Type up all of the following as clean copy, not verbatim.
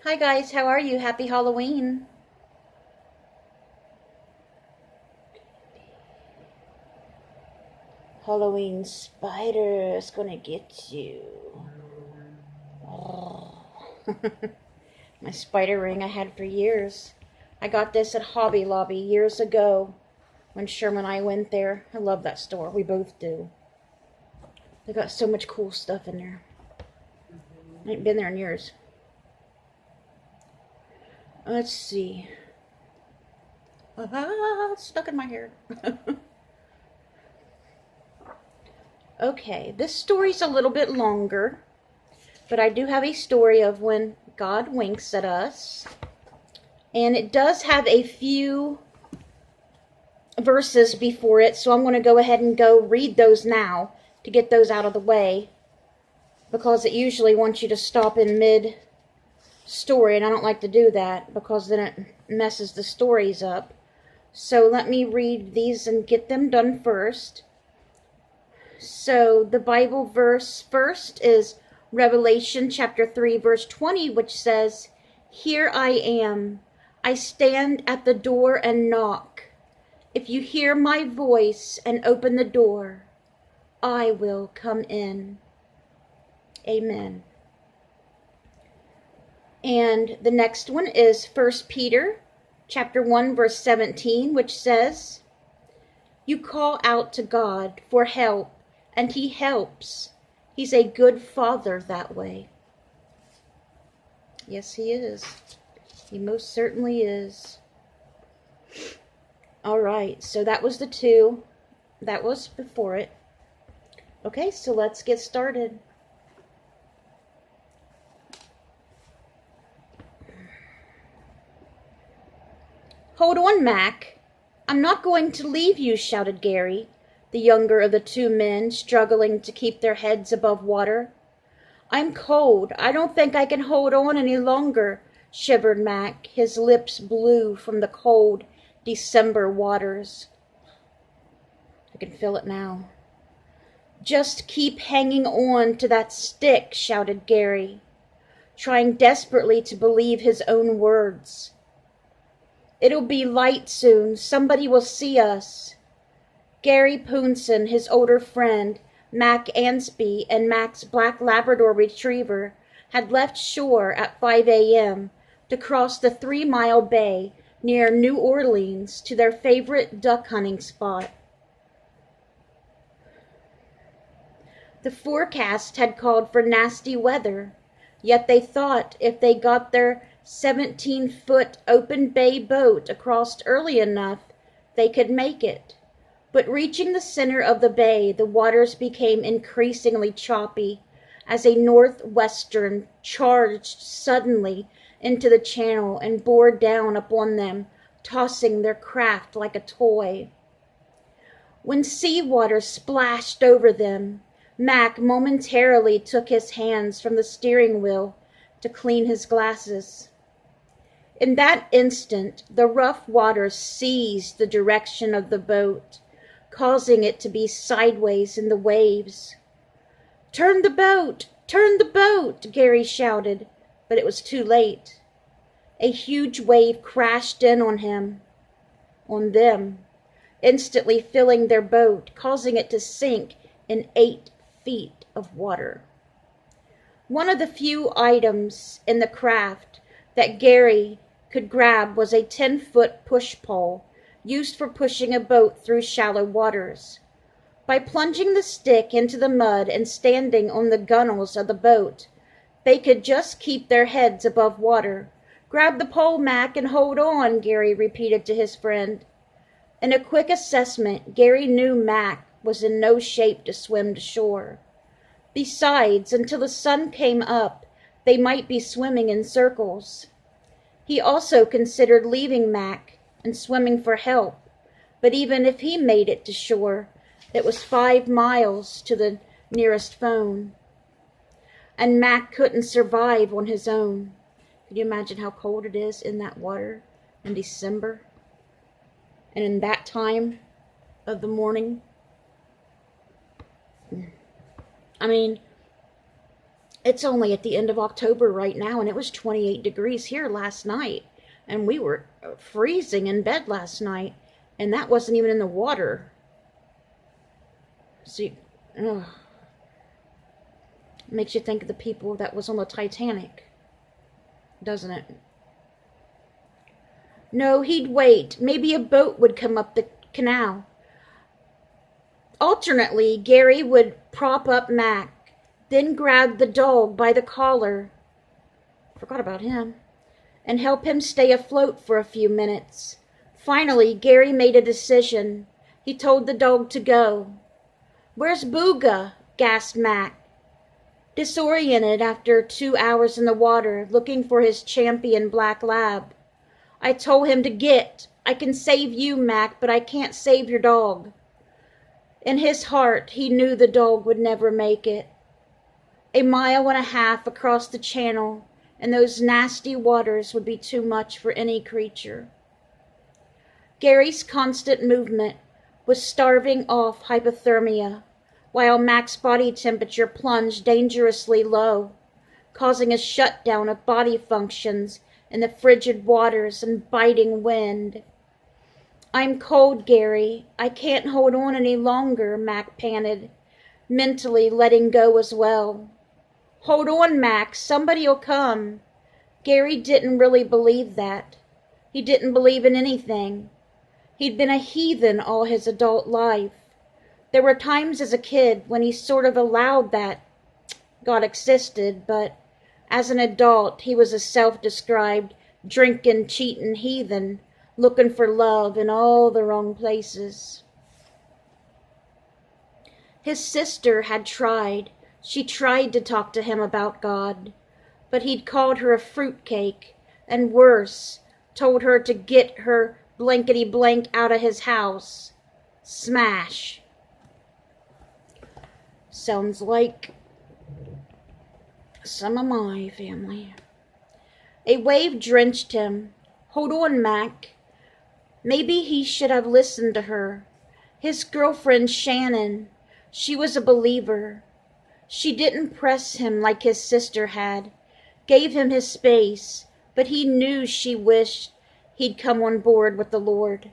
Hi guys, how are you? Happy Halloween. Halloween spider is gonna get you. Oh. My spider ring I had for years. I got this at Hobby Lobby years ago when Sherman and I went there. I love that store. We both do. They got so much cool stuff in there. I ain't been there in years. Let's see. It's stuck in my hair. Okay, this story's a little bit longer, but I do have a story of when God winks at us. And it does have a few verses before it, so I'm going to go ahead and go read those now to get those out of the way, because it usually wants you to stop in mid-story, and I don't like to do that because then it messes the stories up. So let me read these and get them done first. So the Bible verse first is Revelation chapter 3 verse 20, which says, "Here I am. I stand at the door and knock. If you hear my voice and open the door, I will come in." Amen. And the next one is 1 Peter chapter 1 verse 17, which says, "You call out to God for help, and he helps. He's a good father that way." Yes, he is. He most certainly is. All right, so that was the two. That was before it. Okay, so let's get started. "Hold on, Mac. I'm not going to leave you," shouted Gary, the younger of the two men, struggling to keep their heads above water. "I'm cold. I don't think I can hold on any longer," shivered Mac, his lips blue from the cold December waters. I can feel it now. "Just keep hanging on to that stick," shouted Gary, trying desperately to believe his own words. "It'll be light soon. Somebody will see us." Gary Poonson, his older friend, Mac Ansby, and Mac's black Labrador retriever had left shore at 5 a.m. to cross the 3-mile bay near New Orleans to their favorite duck hunting spot. The forecast had called for nasty weather, yet they thought if they got their 17-foot open bay boat across early enough, they could make it. But reaching the center of the bay, the waters became increasingly choppy as a northwestern charged suddenly into the channel and bore down upon them, tossing their craft like a toy. When sea water splashed over them, Mac momentarily took his hands from the steering wheel to clean his glasses. In that instant, the rough waters seized the direction of the boat, causing it to be sideways in the waves. "Turn the boat! Turn the boat!" Gary shouted, but it was too late. A huge wave crashed in on them, instantly filling their boat, causing it to sink in 8 feet of water. One of the few items in the craft that Gary could grab was a 10-foot push pole used for pushing a boat through shallow waters. By plunging the stick into the mud and standing on the gunwales of the boat, they could just keep their heads above water. "Grab the pole, Mac, and hold on," Gary repeated to his friend. In a quick assessment, Gary knew Mac was in no shape to swim to shore. Besides, until the sun came up, they might be swimming in circles. He also considered leaving Mac and swimming for help, but even if he made it to shore, it was 5 miles to the nearest phone. And Mac couldn't survive on his own. Could you imagine how cold it is in that water in December? And in that time of the morning? I mean, It's only at the end of October right now, and it was 28 degrees here last night. And we were freezing in bed last night, and that wasn't even in the water. See, makes you think of the people that was on the Titanic, doesn't it? No, he'd wait. Maybe a boat would come up the canal. Alternately, Gary would prop up Mac, then grab the dog by the collar, forgot about him, and help him stay afloat for a few minutes. Finally, Gary made a decision. He told the dog to go. "Where's Booga?" gasped Mac, disoriented after 2 hours in the water, looking for his champion black lab. "I told him to get. I can save you, Mac, but I can't save your dog." In his heart, he knew the dog would never make it. 1.5 miles across the channel, and those nasty waters would be too much for any creature. Gary's constant movement was starving off hypothermia, while Mac's body temperature plunged dangerously low, causing a shutdown of body functions in the frigid waters and biting wind. "I'm cold, Gary. I can't hold on any longer," Mac panted, mentally letting go as well. "Hold on, Mac. Somebody'll come." Gary didn't really believe that. He didn't believe in anything. He'd been a heathen all his adult life. There were times as a kid when he sort of allowed that God existed, but as an adult he was a self-described drinking, cheating heathen, looking for love in all the wrong places. His sister had tried. She tried to talk to him about God, but he'd called her a fruitcake, and worse, told her to get her blankety-blank out of his house. Smash. Sounds like some of my family. A wave drenched him. "Hold on, Mac." Maybe he should have listened to her. His girlfriend Shannon, she was a believer. She didn't press him like his sister had, gave him his space, but he knew she wished he'd come on board with the Lord.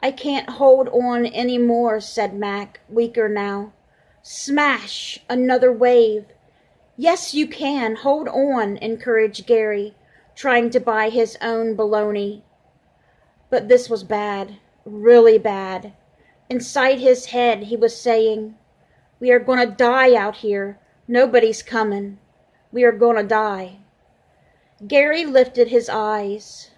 "I can't hold on any more," said Mac, weaker now. Smash! Another wave. "Yes, you can. Hold on," encouraged Gary, trying to buy his own baloney. But this was bad, really bad. Inside his head he was saying, "We are going to die out here. Nobody's coming. We are going to die." Gary lifted his eyes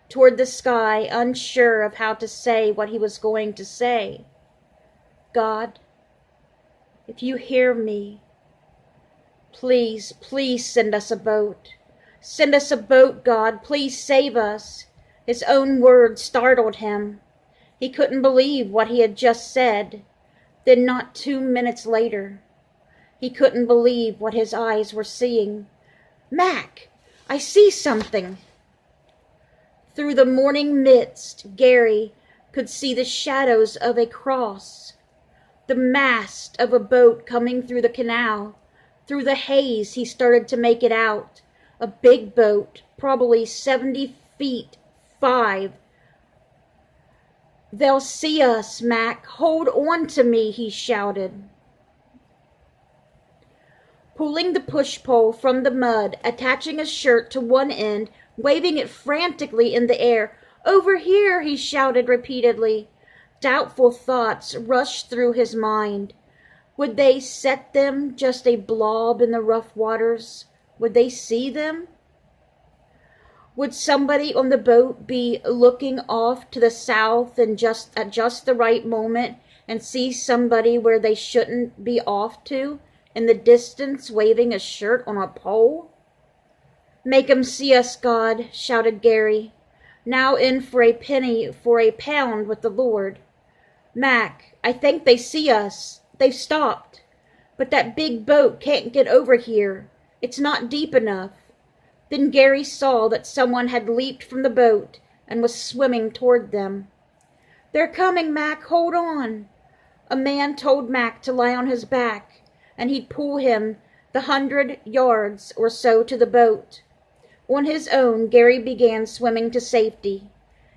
toward the sky, unsure of how to say what he was going to say. "God, if you hear me, please, please send us a boat. Send us a boat, God. Please save us." His own words startled him. He couldn't believe what he had just said. Then not 2 minutes later, he couldn't believe what his eyes were seeing. "Mac, I see something." Through the morning mist, Gary could see the shadows of a cross, the mast of a boat coming through the canal. Through the haze, he started to make it out. A big boat, probably 70 feet, 5. "They'll see us, Mac. Hold on to me," he shouted. Pulling the push-pole from the mud, attaching a shirt to one end, waving it frantically in the air. "Over here," he shouted repeatedly. Doubtful thoughts rushed through his mind. Would they set them just a blob in the rough waters? Would they see them? Would somebody on the boat be looking off to the south and at just the right moment and see somebody where they shouldn't be off to, in the distance waving a shirt on a pole? "Make 'em see us, God," shouted Gary, now in for a penny for a pound with the Lord. "Mac, I think they see us. They've stopped. But that big boat can't get over here. It's not deep enough." Then Gary saw that someone had leaped from the boat and was swimming toward them. "They're coming, Mac. Hold on." A man told Mac to lie on his back. and he'd pull him the 100 yards or so to the boat. On his own, Gary began swimming to safety.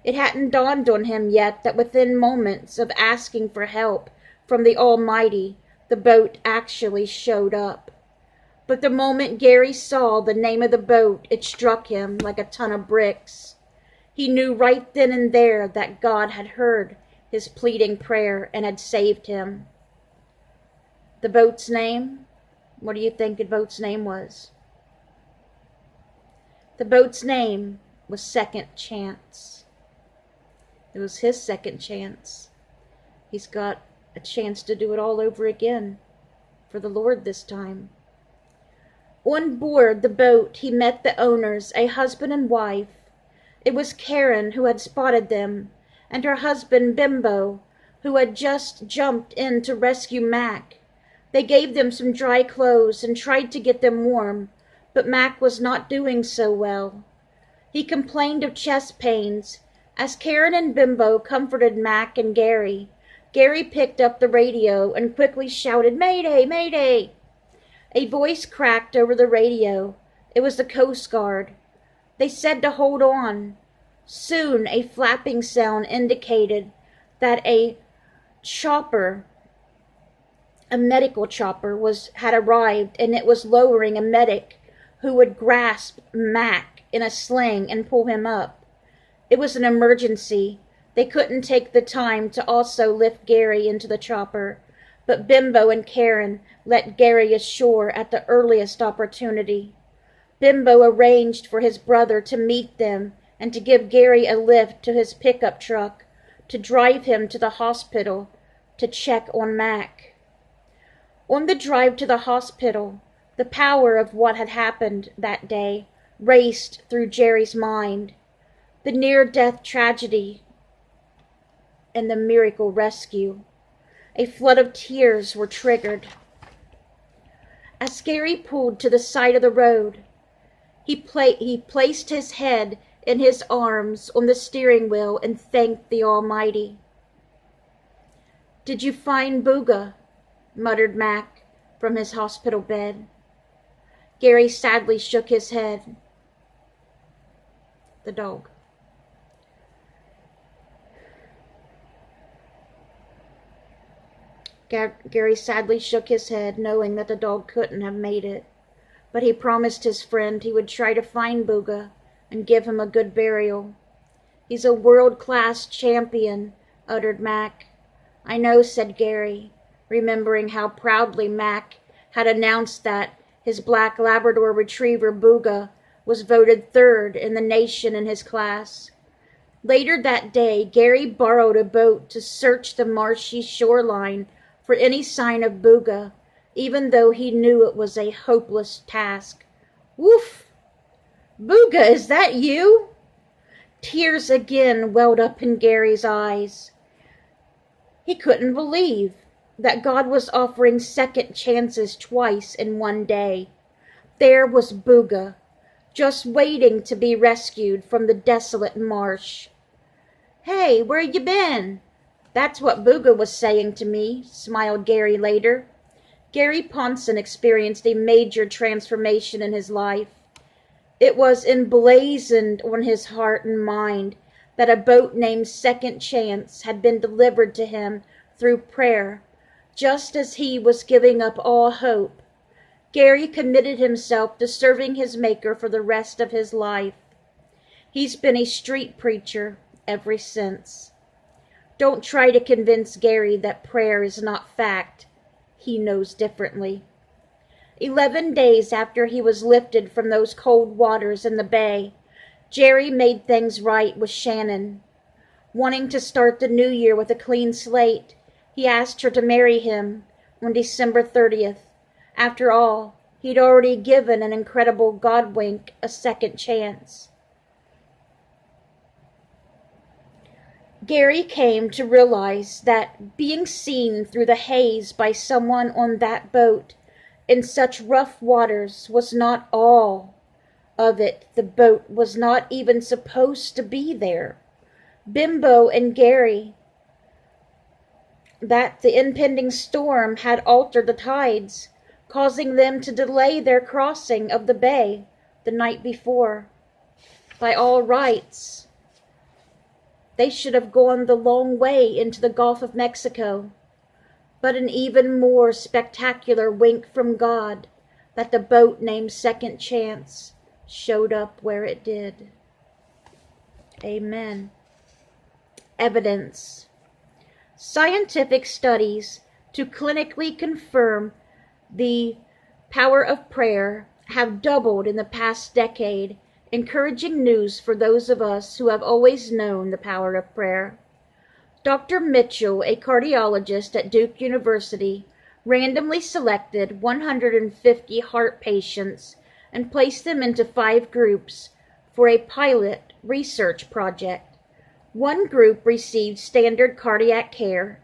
It hadn't dawned on him yet that within moments of asking for help from the Almighty, the boat actually showed up. But the moment Gary saw the name of the boat, it struck him like a ton of bricks. He knew right then and there that God had heard his pleading prayer and had saved him. The boat's name? What do you think the boat's name was? The boat's name was Second Chance. It was his second chance. He's got a chance to do it all over again, for the Lord this time. On board the boat, he met the owners, a husband and wife. It was Karen who had spotted them, and her husband Bimbo, who had just jumped in to rescue Mac. They gave them some dry clothes and tried to get them warm, but Mac was not doing so well. He complained of chest pains. As Karen and Bimbo comforted Mac and Gary, Gary picked up the radio and quickly shouted, "Mayday, Mayday!" A voice cracked over the radio. It was the Coast Guard. They said to hold on. Soon a flapping sound indicated that a medical chopper had arrived, and it was lowering a medic who would grasp Mac in a sling and pull him up. It was an emergency. They couldn't take the time to also lift Gary into the chopper, but Bimbo and Karen let Gary ashore at the earliest opportunity. Bimbo arranged for his brother to meet them and to give Gary a lift to his pickup truck to drive him to the hospital to check on Mac. On the drive to the hospital, the power of what had happened that day raced through Jerry's mind. The near-death tragedy and the miracle rescue. A flood of tears were triggered. As Gary pulled to the side of the road, he placed his head in his arms on the steering wheel and thanked the Almighty. "Did you find Booga?" muttered Mac from his hospital bed. Gary sadly shook his head. The dog. Gary sadly shook his head, knowing that the dog couldn't have made it. But he promised his friend he would try to find Booga and give him a good burial. "He's a world-class champion," uttered Mac. "I know," said Gary, remembering how proudly Mac had announced that his black Labrador retriever Booga was voted third in the nation in his class. Later that day, Gary borrowed a boat to search the marshy shoreline for any sign of Booga, even though he knew it was a hopeless task. "Woof! Booga, is that you?" Tears again welled up in Gary's eyes. He couldn't believe that God was offering second chances twice in one day. There was Booga, just waiting to be rescued from the desolate marsh. "Hey, where you been?" "That's what Booga was saying to me," smiled Gary later. Gary Ponson experienced a major transformation in his life. It was emblazoned on his heart and mind that a boat named Second Chance had been delivered to him through prayer, just as he was giving up all hope. Gary committed himself to serving his Maker for the rest of his life. He's been a street preacher ever since. Don't try to convince Gary that prayer is not fact. He knows differently. 11 days after he was lifted from those cold waters in the bay, Jerry made things right with Shannon. Wanting to start the new year with a clean slate, he asked her to marry him on December 30th. After all, he'd already given an incredible Godwink a second chance. Gary came to realize that being seen through the haze by someone on that boat in such rough waters was not all of it. The boat was not even supposed to be there. Bimbo and Gary, that the impending storm had altered the tides, causing them to delay their crossing of the bay the night before. By all rights, they should have gone the long way into the Gulf of Mexico, but an even more spectacular wink from God that the boat named Second Chance showed up where it did. Amen. Evidence. Scientific studies to clinically confirm the power of prayer have doubled in the past decade, encouraging news for those of us who have always known the power of prayer. Dr. Mitchell, a cardiologist at Duke University, randomly selected 150 heart patients and placed them into 5 groups for a pilot research project. One group received standard cardiac care.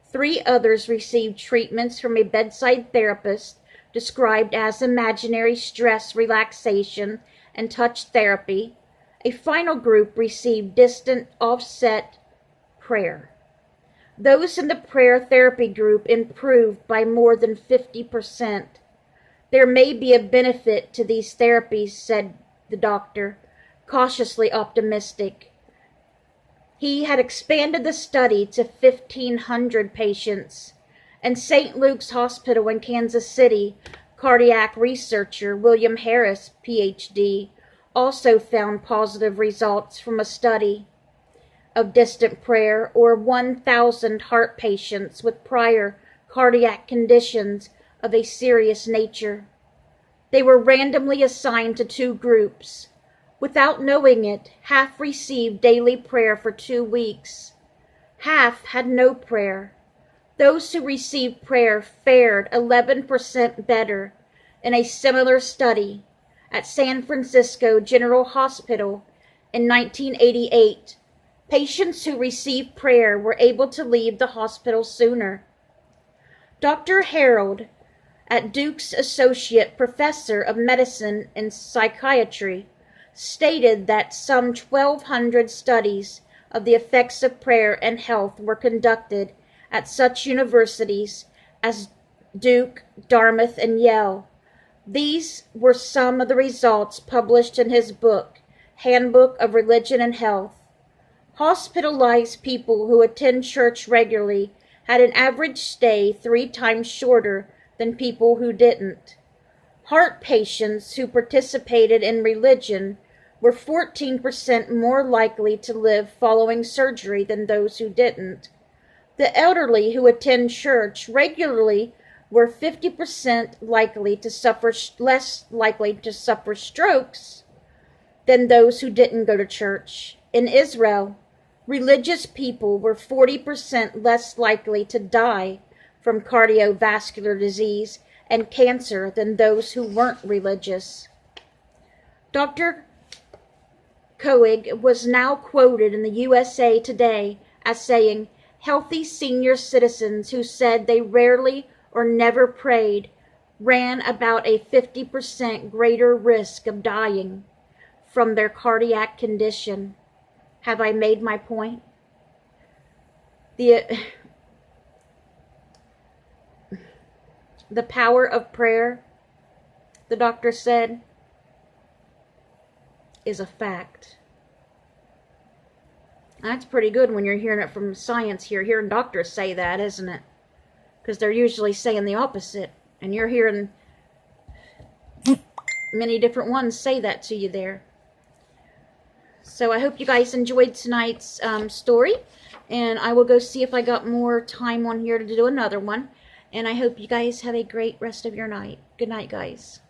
3 others received treatments from a bedside therapist described as imaginary stress relaxation and touch therapy. A final group received distant offset prayer. Those in the prayer therapy group improved by more than 50%. There may be a benefit to these therapies, said the doctor, cautiously optimistic. He had expanded the study to 1,500 patients, and St. Luke's Hospital in Kansas City cardiac researcher William Harris, Ph.D., also found positive results from a study of distant prayer or 1,000 heart patients with prior cardiac conditions of a serious nature. They were randomly assigned to 2 groups. Without knowing it, half received daily prayer for 2 weeks. Half had no prayer. Those who received prayer fared 11% better in a similar study at San Francisco General Hospital in 1988. Patients who received prayer were able to leave the hospital sooner. Dr. Harold, at Duke's Associate Professor of Medicine and Psychiatry, stated that some 1,200 studies of the effects of prayer and health were conducted at such universities as Duke, Dartmouth, and Yale. These were some of the results published in his book, Handbook of Religion and Health. Hospitalized people who attend church regularly had an average stay 3 times shorter than people who didn't. Heart patients who participated in religion were 14% more likely to live following surgery than those who didn't. The elderly who attend church regularly were 50% less likely to suffer strokes than those who didn't go to church. In Israel, religious people were 40% less likely to die from cardiovascular disease and cancer than those who weren't religious. Dr. Koenig was now quoted in the USA Today as saying, healthy senior citizens who said they rarely or never prayed ran about a 50% greater risk of dying from their cardiac condition. Have I made my point? The power of prayer, the doctor said, is a fact. That's pretty good when you're hearing it from science here. Hearing doctors say that, isn't it? Because they're usually saying the opposite. And you're hearing many different ones say that to you there. So I hope you guys enjoyed tonight's story. And I will go see if I got more time on here to do another one. And I hope you guys have a great rest of your night. Good night, guys.